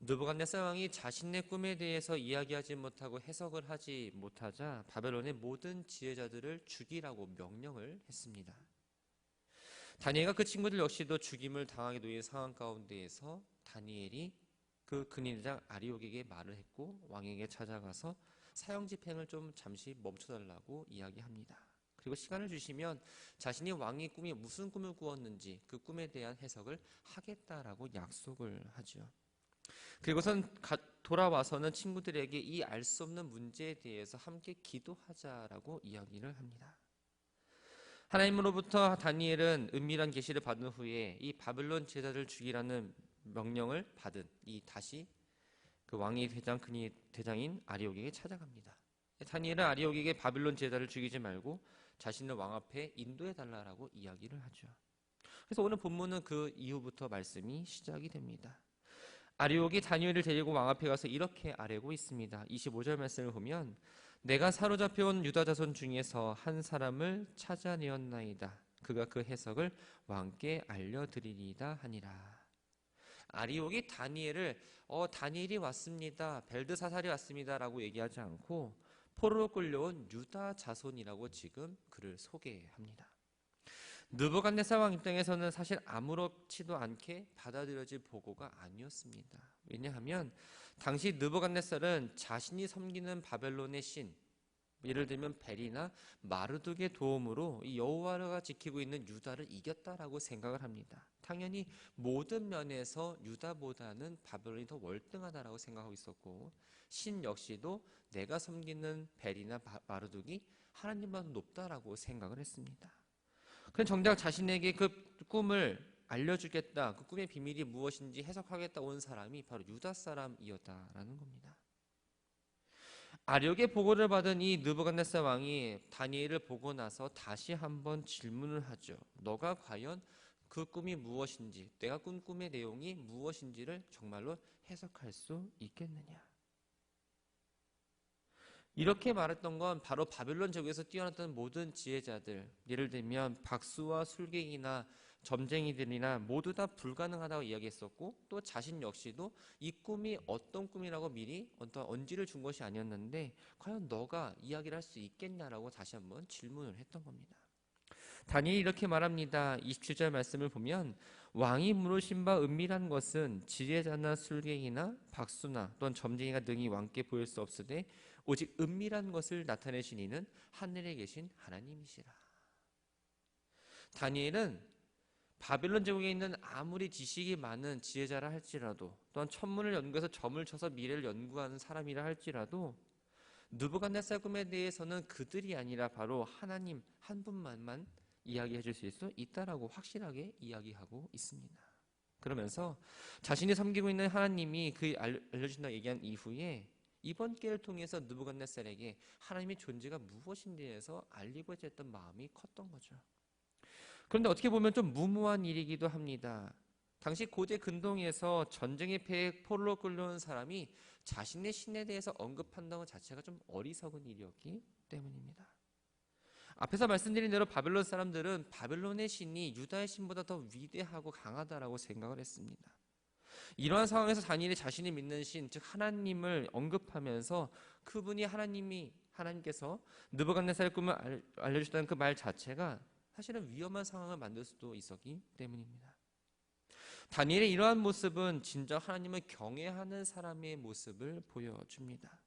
느부갓네살 왕이 자신의 꿈에 대해서 이야기하지 못하고 해석을 하지 못하자 바벨론의 모든 지혜자들을 죽이라고 명령을 했습니다. 다니엘과 그 친구들 역시도 죽임을 당하게 놓인 상황 가운데에서 다니엘이 그 근위대장 아리옥에게 말을 했고 왕에게 찾아가서 사형 집행을 좀 잠시 멈춰달라고 이야기합니다. 그리고 시간을 주시면 자신이 왕의 꿈이 무슨 꿈을 꾸었는지 그 꿈에 대한 해석을 하겠다라고 약속을 하죠. 그리고선 돌아와서는 친구들에게 이 알 수 없는 문제에 대해서 함께 기도하자라고 이야기를 합니다. 하나님으로부터 다니엘은 은밀한 계시를 받은 후에 이 바벨론 제자들을 죽이라는 명령을 받은 이 다시 그 왕의 대장인 아리옥에게 찾아갑니다. 다니엘은 아리옥에게 바벨론 제자를 죽이지 말고 자신을 왕 앞에 인도해 달라라고 이야기를 하죠. 그래서 오늘 본문은 그 이후부터 말씀이 시작이 됩니다. 아리옥이 다니엘을 데리고 왕 앞에 가서 이렇게 아뢰고 있습니다. 25절 말씀을 보면 내가 사로잡혀온 유다 자손 중에서 한 사람을 찾아내었나이다. 그가 그 해석을 왕께 알려드리리이다 하니라. 아리옥이 다니엘을 다니엘이 왔습니다. 벨드사살이 왔습니다 라고 얘기하지 않고 포로로 끌려온 유다 자손이라고 지금 그를 소개합니다. 느부갓네살 왕 입장에서는 사실 아무렇지도 않게 받아들여질 보고가 아니었습니다. 왜냐하면 당시 느부갓네살은 자신이 섬기는 바벨론의 신, 예를 들면 벨이나 마르둑의 도움으로 이 여호와가 지키고 있는 유다를 이겼다라고 생각을 합니다. 당연히 모든 면에서 유다보다는 바벨론이 더 월등하다라고 생각하고 있었고 신 역시도 내가 섬기는 벨이나 마르둑이 하나님보다 높다라고 생각을 했습니다. 그는 정작 자신에게 그 꿈을 알려주겠다, 그 꿈의 비밀이 무엇인지 해석하겠다 온 사람이 바로 유다 사람이었다라는 겁니다. 아력의 보고를 받은 이 느부갓네살 왕이 다니엘을 보고 나서 다시 한번 질문을 하죠. 너가 과연 그 꿈이 무엇인지, 내가 꾼 꿈의 내용이 무엇인지를 정말로 해석할 수 있겠느냐? 이렇게 말했던 건 바로 바벨론 제국에서 뛰어났던 모든 지혜자들, 예를 들면 박수와 술객이나 점쟁이들이나 모두 다 불가능하다고 이야기했었고 또 자신 역시도 이 꿈이 어떤 꿈이라고 미리 어떤 언지를 준 것이 아니었는데 과연 너가 이야기를 할 수 있겠냐라고 다시 한번 질문을 했던 겁니다. 다니엘이 이렇게 말합니다. 27절 말씀을 보면 왕이 물으신 바 은밀한 것은 지혜자나 술객이나 박수나 또는 점쟁이가 능히 왕께 보일 수 없으되 오직 은밀한 것을 나타내신 이는 하늘에 계신 하나님이시라. 다니엘은 바벨론 제국에 있는 아무리 지식이 많은 지혜자라 할지라도 또한 천문을 연구해서 점을 쳐서 미래를 연구하는 사람이라 할지라도 느부갓네살 꿈에 대해서는 그들이 아니라 바로 하나님 한 분만만 이야기해 줄 수 있다라고 확실하게 이야기하고 있습니다. 그러면서 자신이 섬기고 있는 하나님이 그 알려준다고 얘기한 이후에 이번 기회를 통해서 느부갓네살에게 하나님의 존재가 무엇인지에 대해서 알리고자 했던 마음이 컸던 거죠. 그런데 어떻게 보면 좀 무모한 일이기도 합니다. 당시 고대 근동에서 전쟁의 패에 포로로 끌려온 사람이 자신의 신에 대해서 언급한다는 것 자체가 좀 어리석은 일이었기 때문입니다. 앞에서 말씀드린 대로 바벨론 사람들은 바벨론의 신이 유다의 신보다 더 위대하고 강하다라고 생각을 했습니다. 이러한 상황에서 다니엘이 자신이 믿는 신, 즉 하나님을 언급하면서 그분이 하나님께서 느부갓네살의 꿈을 알려주셨다는 그 말 자체가 사실은 위험한 상황을 만들 수도 있었기 때문입니다. 다니엘의 이러한 모습은 진정 하나님을 경외하는 사람의 모습을 보여줍니다.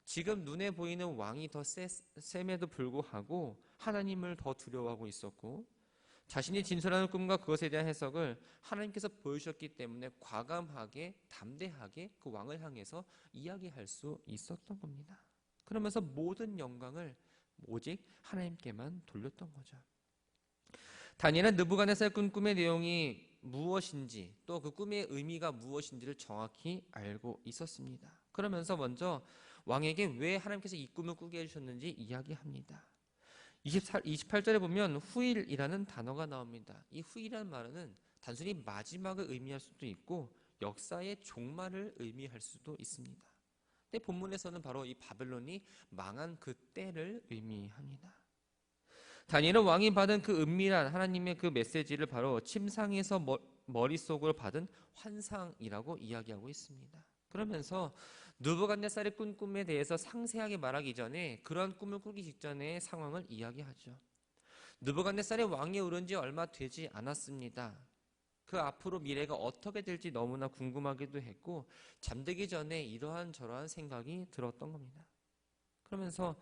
지금 눈에 보이는 왕이 더 셈에도 불구하고 하나님을 더 두려워하고 있었고 자신이 진술하는 꿈과 그것에 대한 해석을 하나님께서 보여주셨기 때문에 과감하게 담대하게 그 왕을 향해서 이야기할 수 있었던 겁니다. 그러면서 모든 영광을 오직 하나님께만 돌렸던 거죠. 다니엘은 느부갓네살 꾼 꿈의 내용이 무엇인지 또 그 꿈의 의미가 무엇인지를 정확히 알고 있었습니다. 그러면서 먼저 왕에게 왜 하나님께서 이 꿈을 꾸게 해주셨는지 이야기합니다. 28절에 보면 후일이라는 단어가 나옵니다. 이 후일이라는 말은 단순히 마지막을 의미할 수도 있고 역사의 종말을 의미할 수도 있습니다. 근데 본문에서는 바로 이 바벨론이 망한 그 때를 의미합니다. 다니엘은 왕이 받은 그 은밀한 하나님의 그 메시지를 바로 침상에서 머릿속으로 받은 환상이라고 이야기하고 있습니다. 그러면서 느부갓네살이 꾼 꿈에 대해서 상세하게 말하기 전에 그런 꿈을 꾸기 직전의 상황을 이야기하죠. 느부갓네살이 왕에 오른 지 얼마 되지 않았습니다. 그 앞으로 미래가 어떻게 될지 너무나 궁금하기도 했고 잠들기 전에 이러한 저러한 생각이 들었던 겁니다. 그러면서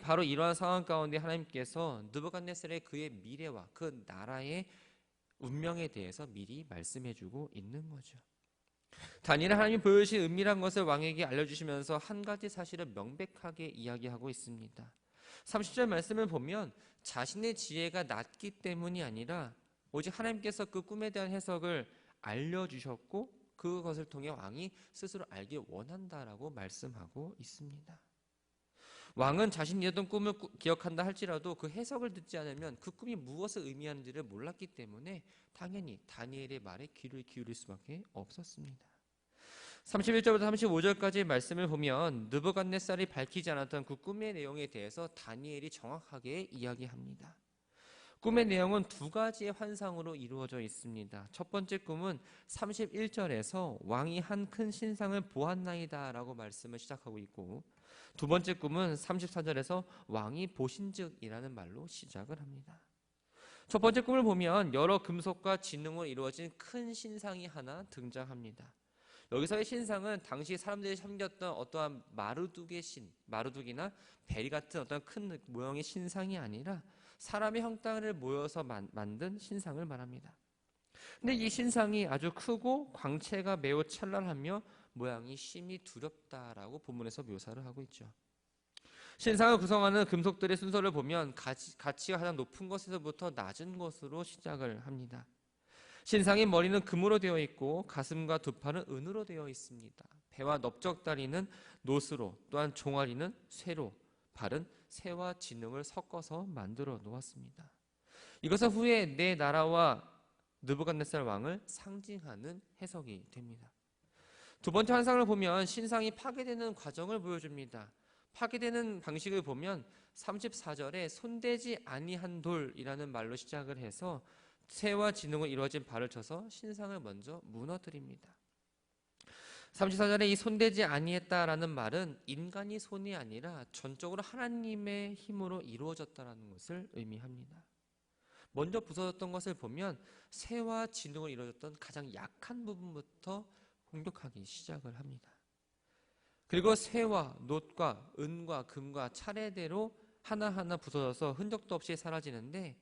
바로 이러한 상황 가운데 하나님께서 느부갓네살의 그의 미래와 그 나라의 운명에 대해서 미리 말씀해주고 있는 거죠. 다니엘은 하나님이 보여주신 은밀한 것을 왕에게 알려주시면서 한 가지 사실을 명백하게 이야기하고 있습니다. 30절 말씀을 보면 자신의 지혜가 낮기 때문이 아니라 오직 하나님께서 그 꿈에 대한 해석을 알려주셨고 그것을 통해 왕이 스스로 알기 원한다라고 말씀하고 있습니다. 왕은 자신이 이었던 꿈을 기억한다 할지라도 그 해석을 듣지 않으면 그 꿈이 무엇을 의미하는지를 몰랐기 때문에 당연히 다니엘의 말에 귀를 기울일 수밖에 없었습니다. 31절부터 35절까지 말씀을 보면 느부갓네살이 밝히지 않았던 그 꿈의 내용에 대해서 다니엘이 정확하게 이야기합니다. 꿈의 내용은 두 가지의 환상으로 이루어져 있습니다. 첫 번째 꿈은 31절에서 왕이 한 큰 신상을 보았나이다 라고 말씀을 시작하고 있고 두 번째 꿈은 34절에서 왕이 보신즉이라는 말로 시작을 합니다. 첫 번째 꿈을 보면 여러 금속과 진흥으로 이루어진 큰 신상이 하나 등장합니다. 여기서의 신상은 당시 사람들이 섬겼던 어떠한 마르둑의 신, 마르둑이나 베리 같은 어떤 큰 모형의 신상이 아니라 사람의 형상을 모여서 만든 신상을 말합니다. 근데 이 신상이 아주 크고 광채가 매우 찬란하며 모양이 심히 두렵다라고 본문에서 묘사를 하고 있죠. 신상을 구성하는 금속들의 순서를 보면 가치가 가장 높은 것에서부터 낮은 것으로 시작을 합니다. 신상의 머리는 금으로 되어 있고 가슴과 두 팔은 은으로 되어 있습니다. 배와 넓적다리는 노스로, 또한 종아리는 쇠로, 발은 새와 진흥을 섞어서 만들어 놓았습니다. 이것은 후에 내 나라와 느부갓네살 왕을 상징하는 해석이 됩니다. 두 번째 환상을 보면 신상이 파괴되는 과정을 보여줍니다. 파괴되는 방식을 보면 34절에 손대지 아니한 돌이라는 말로 시작을 해서 새와 진흥으로 이루어진 발을 쳐서 신상을 먼저 무너뜨립니다. 34절에 이 손대지 아니했다라는 말은 인간이 손이 아니라 전적으로 하나님의 힘으로 이루어졌다라는 것을 의미합니다. 먼저 부서졌던 것을 보면 새와 진흥으로 이루어졌던 가장 약한 부분부터 공격하기 시작을 합니다. 그리고 새와 놋과 은과 금과 차례대로 하나하나 부서져서 흔적도 없이 사라지는데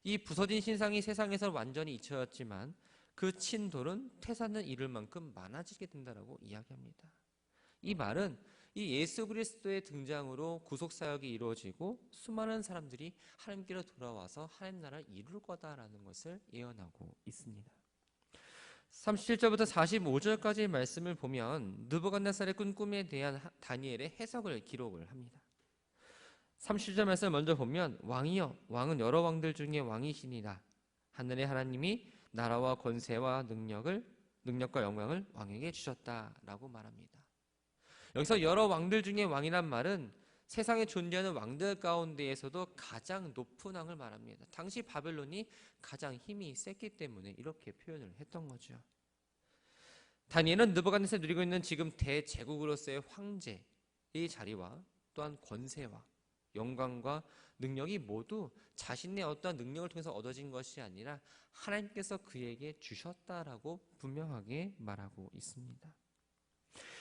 이 부서진 신상이 세상에서 완전히 잊혀졌지만 그 친돌은 태산을 이룰 만큼 많아지게 된다라고 이야기합니다. 이 말은 이 예수 그리스도의 등장으로 구속사역이 이루어지고 수많은 사람들이 하나님께로 돌아와서 하나님 나라를 이룰 거다라는 것을 예언하고 있습니다. 37절부터 45절까지의 말씀을 보면 느부갓네살의 꾼 꿈에 대한 다니엘의 해석을 기록을 합니다. 37절 말씀을 먼저 보면 왕이여 왕은 여러 왕들 중에 왕이시니라. 하늘의 하나님이 나라와 권세와 능력과 영광을 왕에게 주셨다라고 말합니다. 여기서 여러 왕들 중에 왕이란 말은 세상에 존재하는 왕들 가운데에서도 가장 높은 왕을 말합니다. 당시 바벨론이 가장 힘이 셌기 때문에 이렇게 표현을 했던 거죠. 다니엘은 느부갓네살이 누리고 있는 지금 대제국으로서의 황제의 자리와 또한 권세와 영광과 능력이 모두 자신의 어떠한 능력을 통해서 얻어진 것이 아니라 하나님께서 그에게 주셨다라고 분명하게 말하고 있습니다.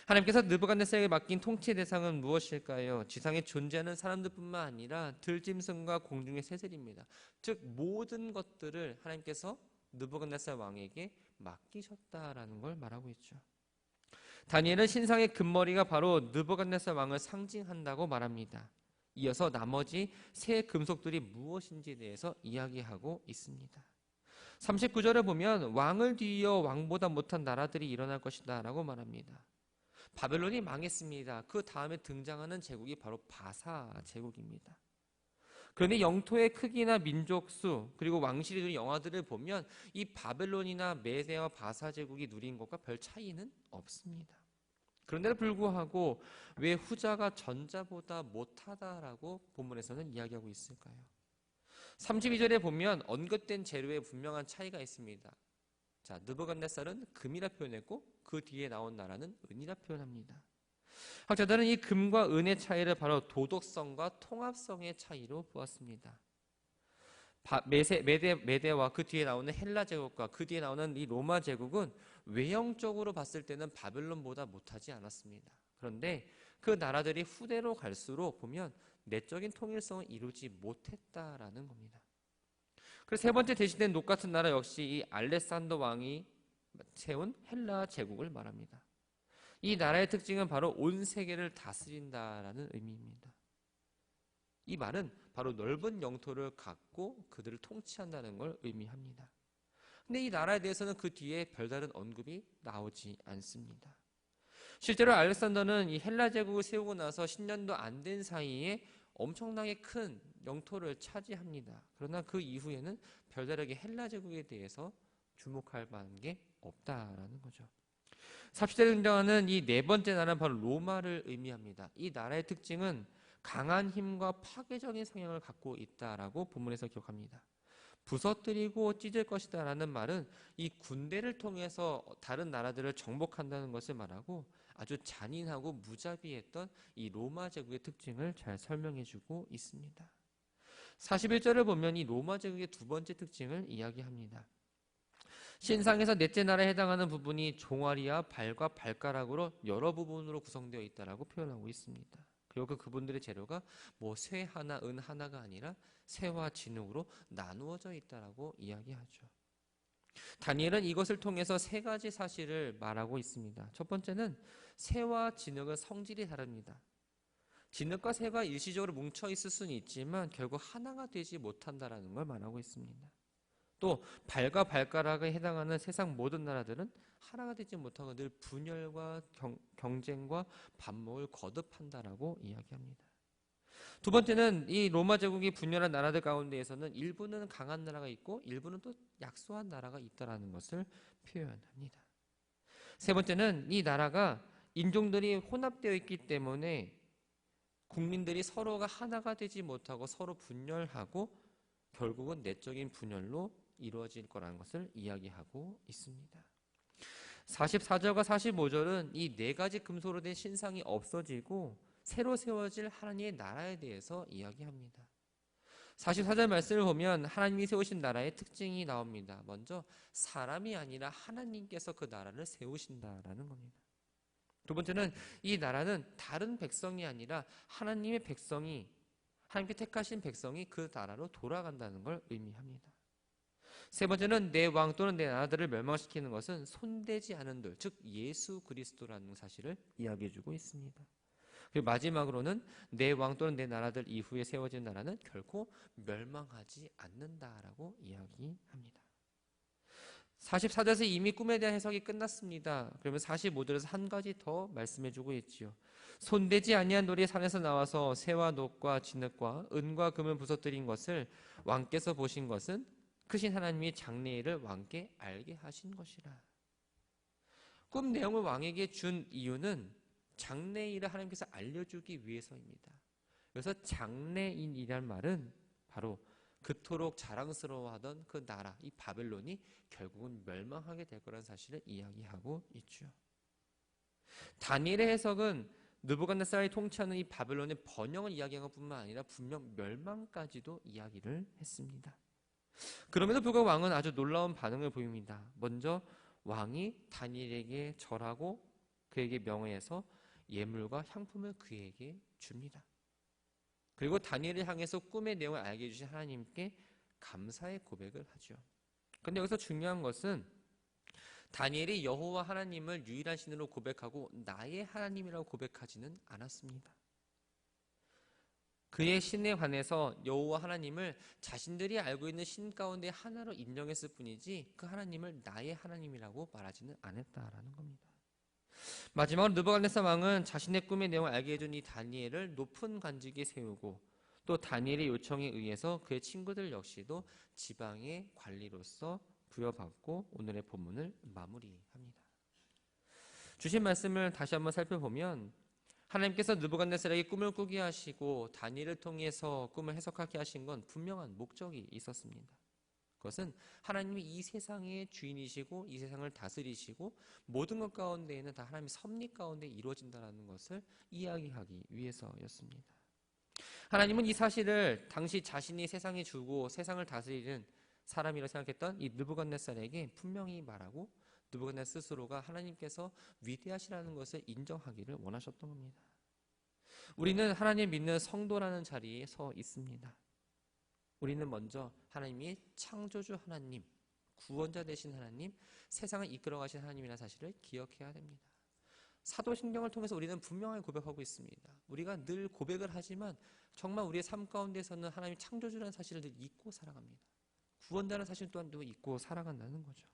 하나님께서 느부갓네살에게 맡긴 통치 대상은 무엇일까요? 지상에 존재하는 사람들뿐만 아니라 들짐승과 공중의 새들입니다. 즉 모든 것들을 하나님께서 느부갓네살 왕에게 맡기셨다라는 걸 말하고 있죠. 다니엘은 신상의 금머리가 바로 느부갓네살 왕을 상징한다고 말합니다. 이어서 나머지 새 금속들이 무엇인지에 대해서 이야기하고 있습니다. 39절에 보면 왕을 뒤이어 왕보다 못한 나라들이 일어날 것이다 라고 말합니다. 바벨론이 망했습니다. 그 다음에 등장하는 제국이 바로 바사 제국입니다. 그런데 영토의 크기나 민족 수 그리고 왕실이 누린 영화들을 보면 이 바벨론이나 메대와 바사 제국이 누린 것과 별 차이는 없습니다. 그런데도 불구하고 왜 후자가 전자보다 못하다라고 본문에서는 이야기하고 있을까요? 32절에 보면 언급된 재료에 분명한 차이가 있습니다. 자, 느부갓네살은 금이라 표현했고 그 뒤에 나온 나라는 은이라 표현합니다. 학자들은 이 금과 은의 차이를 바로 도덕성과 통합성의 차이로 보았습니다. 메대와 그 뒤에 나오는 헬라 제국과 그 뒤에 나오는 이 로마 제국은 외형적으로 봤을 때는 바벨론보다 못하지 않았습니다. 그런데 그 나라들이 후대로 갈수록 보면 내적인 통일성을 이루지 못했다라는 겁니다. 그래서 세 번째 대신된 녹 같은 나라 역시 이 알렉산더 왕이 세운 헬라 제국을 말합니다. 이 나라의 특징은 바로 온 세계를 다스린다라는 의미입니다. 이 말은 바로 넓은 영토를 갖고 그들을 통치한다는 걸 의미합니다. 근데 이 나라에 대해서는 그 뒤에 별다른 언급이 나오지 않습니다. 실제로 알렉산더는 이 헬라 제국을 세우고 나서 10년도 안 된 사이에 엄청나게 큰 영토를 차지합니다. 그러나 그 이후에는 별다르게 헬라 제국에 대해서 주목할 만한 게 없다라는 거죠. 삽시대에 등장하는 이 네 번째 나라는 바로 로마를 의미합니다. 이 나라의 특징은 강한 힘과 파괴적인 성향을 갖고 있다라고 본문에서 기록합니다. 부서뜨리고 찢을 것이다 라는 말은 이 군대를 통해서 다른 나라들을 정복한다는 것을 말하고 아주 잔인하고 무자비했던 이 로마 제국의 특징을 잘 설명해주고 있습니다. 41절을 보면 이 로마 제국의 두 번째 특징을 이야기합니다. 신상에서 넷째 나라에 해당하는 부분이 종아리와 발과 발가락으로 여러 부분으로 구성되어 있다라고 표현하고 있습니다. 그리고 그분들의 재료가 뭐 쇠 하나, 은 하나가 아니라 쇠와 진흙으로 나누어져 있다라고 이야기하죠. 다니엘은 이것을 통해서 세 가지 사실을 말하고 있습니다. 첫 번째는 쇠와 진흙은 성질이 다릅니다. 진흙과 쇠가 일시적으로 뭉쳐 있을 수는 있지만 결국 하나가 되지 못한다라는 걸 말하고 있습니다. 또 발과 발가락에 해당하는 세상 모든 나라들은 하나가 되지 못하고 늘 분열과 경쟁과 반목을 거듭한다라고 이야기합니다. 두 번째는 이 로마 제국이 분열한 나라들 가운데에서는 일부는 강한 나라가 있고 일부는 또 약소한 나라가 있다라는 것을 표현합니다. 세 번째는 이 나라가 인종들이 혼합되어 있기 때문에 국민들이 서로가 하나가 되지 못하고 서로 분열하고 결국은 내적인 분열로 이루어질 거라는 것을 이야기하고 있습니다. 44절과 45절은 이 네 가지 금소로 된 신상이 없어지고 새로 세워질 하나님의 나라에 대해서 이야기합니다. 44절 말씀을 보면 하나님이 세우신 나라의 특징이 나옵니다. 먼저 사람이 아니라 하나님께서 그 나라를 세우신다라는 겁니다. 두 번째는 이 나라는 다른 백성이 아니라 하나님의 백성이 하나님께 택하신 백성이 그 나라로 돌아간다는 걸 의미합니다. 세 번째는 내 왕 또는 내 나라들을 멸망시키는 것은 손대지 않은 돌, 즉 예수 그리스도라는 사실을 이야기해주고 있습니다. 그리고 마지막으로는 내 왕 또는 내 나라들 이후에 세워진 나라는 결코 멸망하지 않는다라고 이야기합니다. 44절에서 이미 꿈에 대한 해석이 끝났습니다. 그러면 45절에서 한 가지 더 말씀해주고 있지요. 손대지 아니한 돌이 산에서 나와서 쇠와 녹과 진흙과 은과 금을 부서뜨린 것을 왕께서 보신 것은 크신 하나님이 장래일을 왕께 알게 하신 것이라. 꿈 내용을 왕에게 준 이유는 장래일을 하나님께서 알려주기 위해서입니다. 그래서 장래인이란 말은 바로 그토록 자랑스러워하던 그 나라, 이 바벨론이 결국은 멸망하게 될 거라는 사실을 이야기하고 있죠. 다니엘의 해석은 느부갓네살이 통치하는 이 바벨론의 번영을 이야기한 것뿐만 아니라 분명 멸망까지도 이야기를 했습니다. 그럼에도 불구하고 왕은 아주 놀라운 반응을 보입니다. 먼저 왕이 다니엘에게 절하고 그에게 명예해서 예물과 향품을 그에게 줍니다. 그리고 다니엘을 향해서 꿈의 내용을 알게 해주신 하나님께 감사의 고백을 하죠. 그런데 여기서 중요한 것은 다니엘이 여호와 하나님을 유일한 신으로 고백하고 나의 하나님이라고 고백하지는 않았습니다. 그의 신에 관해서 여호와 하나님을 자신들이 알고 있는 신 가운데 하나로 인정했을 뿐이지 그 하나님을 나의 하나님이라고 말하지는 않았다라는 겁니다. 마지막으로 느부갓네살 왕은 자신의 꿈의 내용을 알게 해준 이 다니엘을 높은 관직에 세우고 또 다니엘의 요청에 의해서 그의 친구들 역시도 지방의 관리로서 부여받고 오늘의 본문을 마무리합니다. 주신 말씀을 다시 한번 살펴보면 하나님께서 느부갓네살에게 꿈을 꾸게 하시고 다니엘을 통해서 꿈을 해석하게 하신 건 분명한 목적이 있었습니다. 그것은 하나님이 이 세상의 주인이시고 이 세상을 다스리시고 모든 것 가운데에는 다 하나님의 섭리 가운데 이루어진다는 것을 이야기하기 위해서였습니다. 하나님은 이 사실을 당시 자신이 세상에 주고 세상을 다스리는 사람이라고 생각했던 이 느부갓네살에게 분명히 말하고 느부갓네살 스스로가 하나님께서 위대하시라는 것을 인정하기를 원하셨던 겁니다. 우리는 하나님 믿는 성도라는 자리에 서 있습니다. 우리는 먼저 하나님이 창조주 하나님, 구원자 되신 하나님, 세상을 이끌어 가신 하나님이라는 사실을 기억해야 됩니다. 사도신경을 통해서 우리는 분명하게 고백하고 있습니다. 우리가 늘 고백을 하지만 정말 우리의 삶 가운데서는 하나님이 창조주라는 사실을 늘 잊고 살아갑니다. 구원자라는 사실 또한도 잊고 살아간다는 거죠.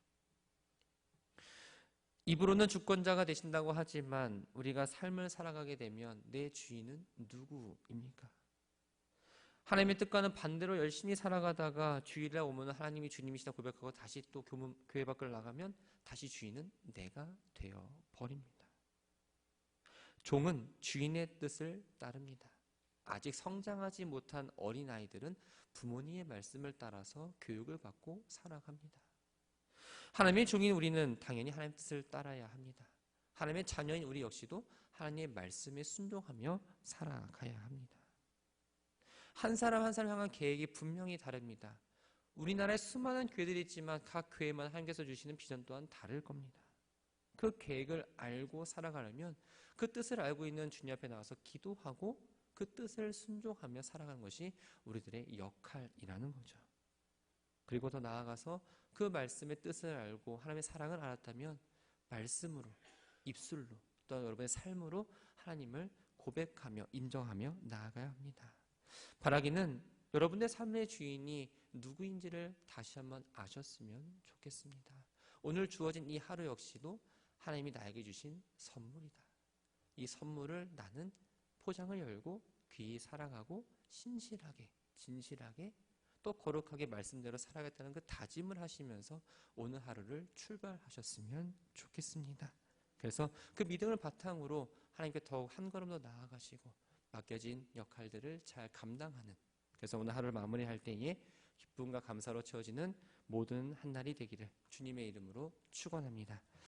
입으로는 주권자가 되신다고 하지만 우리가 삶을 살아가게 되면 내 주인은 누구입니까? 하나님의 뜻과는 반대로 열심히 살아가다가 주일에 오면 하나님이 주님이시다 고백하고 다시 또 교회 밖을 나가면 다시 주인은 내가 되어 버립니다. 종은 주인의 뜻을 따릅니다. 아직 성장하지 못한 어린아이들은 부모님의 말씀을 따라서 교육을 받고 살아갑니다. 하나님의 종인 우리는 당연히 하나님의 뜻을 따라야 합니다. 하나님의 자녀인 우리 역시도 하나님의 말씀에 순종하며 살아가야 합니다. 한 사람 한 사람 향한 계획이 분명히 다릅니다. 우리나라에 수많은 교회들이 있지만 각 교회만 하나님께서 주시는 비전 또한 다를 겁니다. 그 계획을 알고 살아가려면 그 뜻을 알고 있는 주님 앞에 나와서 기도하고 그 뜻을 순종하며 살아가는 것이 우리들의 역할이라는 거죠. 그리고 더 나아가서 그 말씀의 뜻을 알고 하나님의 사랑을 알았다면 말씀으로, 입술로, 또는 여러분의 삶으로 하나님을 고백하며 인정하며 나아가야 합니다. 바라기는 여러분의 삶의 주인이 누구인지를 다시 한번 아셨으면 좋겠습니다. 오늘 주어진 이 하루 역시도 하나님이 나에게 주신 선물이다. 이 선물을 나는 포장을 열고 귀히 살아가고 신실하게, 진실하게 또 거룩하게 말씀대로 살아가겠다는 그 다짐을 하시면서 오늘 하루를 출발하셨으면 좋겠습니다. 그래서 그 믿음을 바탕으로 하나님께 더욱 한 걸음 더 나아가시고 맡겨진 역할들을 잘 감당하는, 그래서 오늘 하루를 마무리할 때에 기쁨과 감사로 채워지는 모든 한날이 되기를 주님의 이름으로 축원합니다.